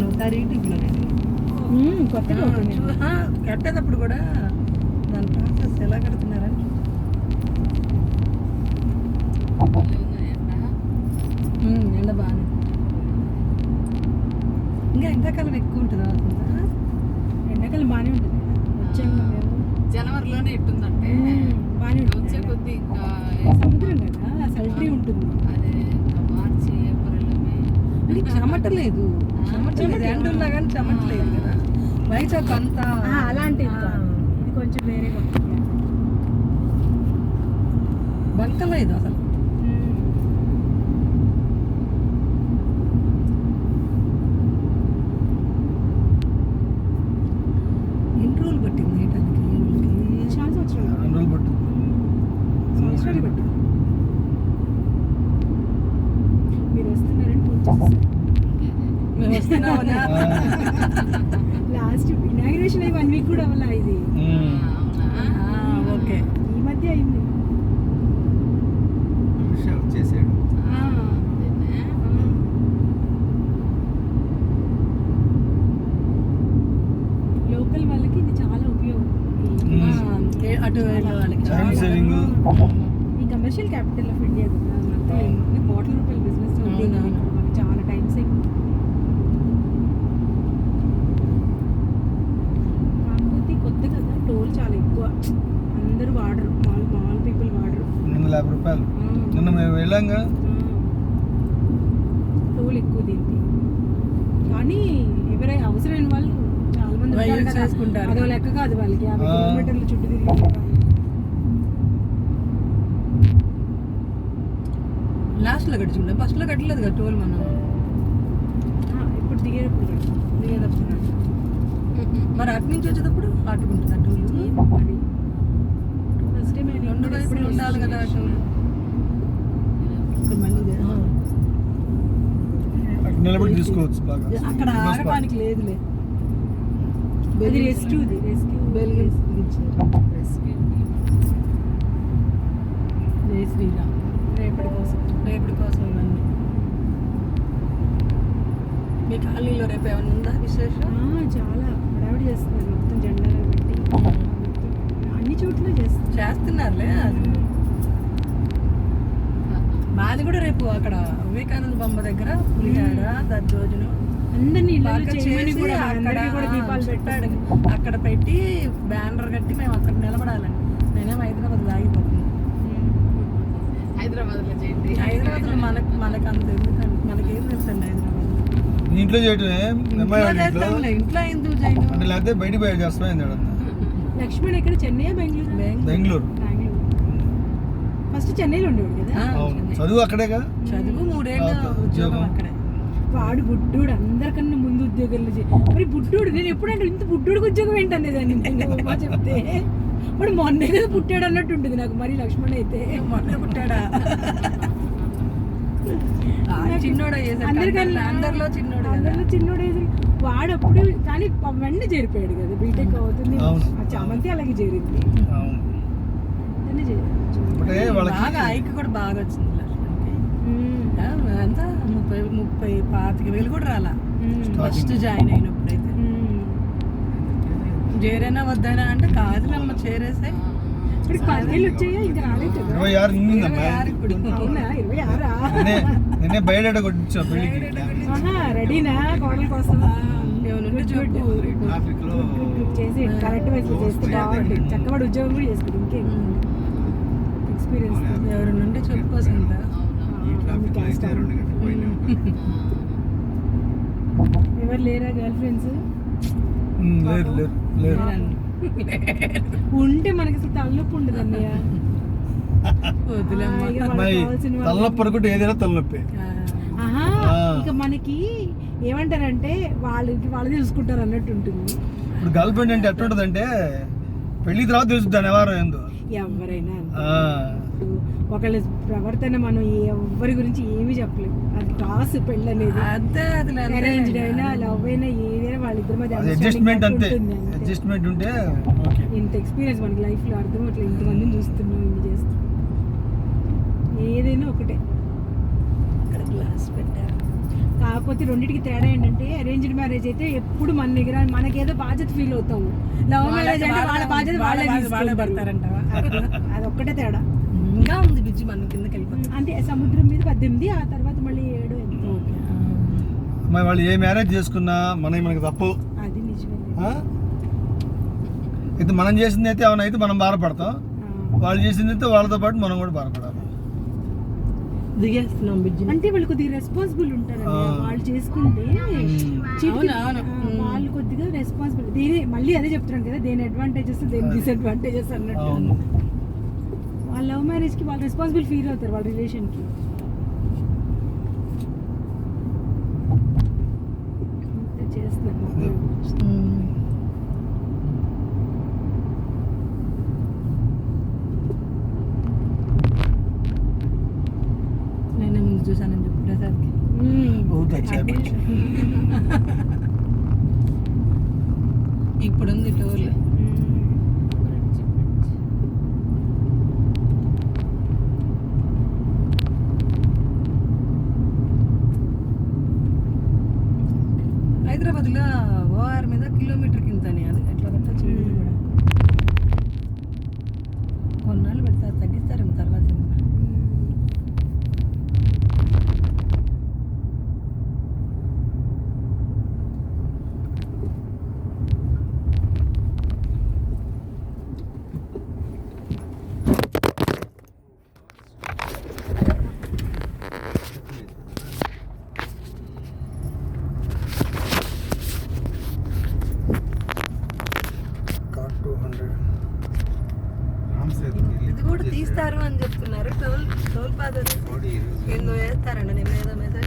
చూశాను ఒకసారి యూట్యూబ్లో కొత్తగా కట్టేటప్పుడు కూడా దాని ప్రాసెస్ ఎలా కడుతున్నారని ఎండ బాగానే ఇంకా ఎండాకాలం ఎక్కువ ఉంటుంది ఎండాకాలం బాగానే ఉంటుంది జనవరిలోనే ఎట్టుందంటే బాగానే వచ్చే కొద్ది ఇంకా సముద్రం కదా సల్ట్రీ ఉంటుంది. అదే మార్చి ఏప్రిల్ మే చెమటలేదు ఎండున్నా కానీ చెమటలేదు కదా వైజాగ్ అంతా అలాంటిది కాదు. ఇది కొంచెం వేరే బంకలేదు అసలు ఎన్ని రోజులు పట్టింది వేయటానికి చాలా సంవత్సరాలు పట్టింది. మీరు వస్తున్నారని ఫోన్ చేస్తారు. మేము వస్తున్నామన్నా లాస్ట్ ఇనాగ్రేషన్ అయ్యి 1 వీక్ కూడా అవ్వాలా ఇది. ఓకే ఈ మధ్య అయింది. చేసాడు లోకల్ వాళ్ళకి ఇది చాలా ఉపయోగం. అటు వెళ్ళే వాళ్ళకి ఈ కమర్షియల్ క్యాపిటల్ ఆఫ్ ఇండియా కదా అంతా కోట్ల రూపాయల బిజినెస్ ఉంది. మనకి చాలా టైం సేవ్. కాకపోతే కొత్త కదా టోల్ చాలా ఎక్కువ. అందరూ వాడరు, మామూలు పీపుల్ వాడరు. 50 రూపాయలు నిన్న మేము వెళ్ళాంగా. టోల్ ఎక్కువ దీనికి. కానీ ఎవరైనా అవసరమైన వాళ్ళు చాలా మంది ఉంటారు కదా, చేసుకుంటారు. అదో లెక్క కాదు వాళ్ళకి 50 కిలోమీటర్లు చుట్టూ తిరిగి. లాస్ట్లో కట్టించుకుంటా ఫస్ట్లో కట్టలేదు కదా టోల్ మనం ఇప్పుడు దిగేటప్పుడు మరి అటు నుంచి వచ్చేటప్పుడు అట్టుకుంటుందా టోల్ మరి ఫస్ట్ టైం రెండు వైపులు ఉండాలి కదా టోల్ ఇక్కడ మళ్ళీ నిలబడి తీసుకోవచ్చు బాగా. అక్కడ ఆగటానికి లేదులే అది రెస్క్యూది బెల్గా జై శ్రీరామ్ రేపటి కోసం ఇవన్నీ మీ కాలనీలో రేపు ఏమైనా ఉందా విశేషం చాలా హడావిడి చేస్తున్నారు. మొత్తం జెండాలు పెట్టి అన్ని చోట్ల చేస్తున్నారులే అది మాది కూడా రేపు అక్కడ వివేకానంద బొమ్మ దగ్గర పులిహార దద్దోజనం అందరినీ బాగా చేసి కూడా దీపాలు పెట్టాడు అక్కడ పెట్టి బ్యానర్ కట్టి మేము అక్కడ నిలబడాలండి. నేనేమో హైదరాబాద్ ఆగిపోతున్నాను. హైదరాబాద్లో చేయండి. హైదరాబాద్లో మనకు అంత ఎందుకంటే మనకేం తెలుసండి హైదరాబాద్ ఇంట్లో చేయటమే ఇంట్లో ఎందుకు చేయను అంటే లేకపోతే బయట బయట చేస్తాం. లక్ష్మణ్ ఎక్కడ చెన్నై బెంగళూరు ఫస్ట్ చెన్నైలో ఉండేవాడు కదా. చదువు అక్కడేగా. చదువు 3 ఏళ్ళు ఉద్యోగం అక్కడే. వాడు బుడ్డోడు అందరికన్నా ముందు ఉద్యోగాలు మరి బుడ్డోడు నేను ఎప్పుడంటే ఇంత బుడ్డోడికి ఉద్యోగం ఏంటనే దాన్ని చెప్తే వాడు మొన్నే కదా పుట్టాడు అన్నట్టు ఉంటుంది నాకు. మరి లక్ష్మణ్ అయితే మొన్నే పుట్టాడా చిన్నోడు అందరిలో చిన్నోడు వాడు అప్పుడు కానీ అవన్నీ చేరిపోయాడు కదా. బీటెక్ అవుతుంది చామంతి అలాగే చేరింది. బాగా ఐకి కూడా బాగా వచ్చింది ఎంత 30-35,000 కూడా రాలా ఫస్ట్ జాయిన్ అయినప్పుడైతే. చేరేనా వద్దనా అంటే కాదులమ్మ చేరేసే ఇప్పుడు 10,000 వచ్చాయా ఇంకా రాలేదు. 26 ఇప్పుడు అవునా 26 నేనే బయట కొట్టించా పెళ్ళికి. రెడీనా కోడల కోసం ట్రాఫిక్ లో చేసి కరెక్ట్ వయసులో చేస్తే బాగుంటుంది. చక్కబడి ఉద్యోగం కూడా చేసుకుంది. ఇంకేం ఎక్స్పీరియన్స్ ఎవరి నుండి చెప్పుకోసంత ఎవరు లేరా గర్ల్ ఫ్రెండ్స్? లేదు ఉంటే మనకి అసలు తలనొప్పి ఉండదు అన్నయ్య. తలనొప్పి అనుకుంటే ఏదైనా తలనొప్పి. ఇక మనకి ఏమంటారంటే వాళ్ళది చూసుకుంటారు అన్నట్టు ఉంటుంది. ఇప్పుడు గర్ల్ ఫ్రెండ్ అంటే ఎట్లా ఉంటుంది అంటే పెళ్లి తర్వాత తెలుస్తుంది ఎవరు ఏందో. ఎవరైనా ఒకళ్ళ ప్రవర్తన మనం ఎవరి గురించి ఏమీ చెప్పలేము. అది కాసు పెళ్ళి అనేది. అరేంజ్డ్ అయినా లవ్ అయినా ఏదైనా వాళ్ళిద్దరి మధ్య అడ్జస్ట్మెంట్ అంతే. అడ్జస్ట్మెంట్ ఉంటే ఇంత ఎక్స్పీరియన్స్ మనకి లైఫ్ లో అర్థం అట్లా ఇంతమందిని చూస్తున్నాం ఇన్ని చేస్తున్నాం. ఏదైనా ఒకటే. కాకపోతే రెండింటికి తేడా ఏంటంటే అరేంజ్డ్ మ్యారేజ్ అయితే ఎప్పుడు మన దగ్గర మనకేదో బాధ్యత ఫీల్ అవుతాము. లవ్ మ్యారేజ్ అంటే వాళ్ళ బాధ్యత వాళ్ళే వాళ్ళే తీసుకుంటారు. పడతారంటావా? అదొక్కటే తేడా. ఇంకా ఉంది బిజ్జి మనం కిందకి వెళ్ళిపోతాం. అంటే సముద్రం మీద 18, ఆ తర్వాత మళ్ళీ 7 ఎంతో. అమ్మాయి వాళ్ళు ఏ మ్యారేజ్ చేసుకున్నా మనకి తప్పు. అది నిజమే. ఆ? అయితే మనం చేసింది అయితే ఏమైనా అయితే మనం బాధపడతాం, వాళ్ళు చేసింది అయితే వాళ్ళతో పాటు మనం కూడా బాధపడాలి. దిగేస్తున్నాం బిజ్జి. అంటే వాళ్ళు కొద్దిగా రెస్పాన్సిబుల్ ఉంటారండి. వాళ్ళు చేసుకుంటే వాళ్ళు కొద్దిగా రెస్పాన్సిబుల్. దేని మళ్ళీ అదే చెప్తున్నాను కదా, దేని అడ్వాంటేజెస్ దేని డిసడ్వాంటేజెస్ అన్నట్టు. వాళ్ళ లవ్ మ్యారేజ్ కి వాళ్ళు రెస్పాన్సిబుల్ ఫీల్ అవుతారు వాళ్ళ రిలేషన్ కి. చేస్తున్నారు. నేనే ముందు చూసానని చెప్పి ప్రసాద్కి. ఇప్పుడు ఉంది టోల్. హైదరాబాద్ లో ఓఆర్ మీద కిలోమీటర్ కిందని అది ఎట్లా పెట్టచ్చు కూడా. కొన్నాళ్ళు పెడతారు, తగ్గిస్తారేమో తర్వాత. ఇది కూడా తీస్తారు అని చెప్తున్నారు. టోల్ పాస్ ఏందో వేస్తారండి. నేను ఏదో మెసేజ్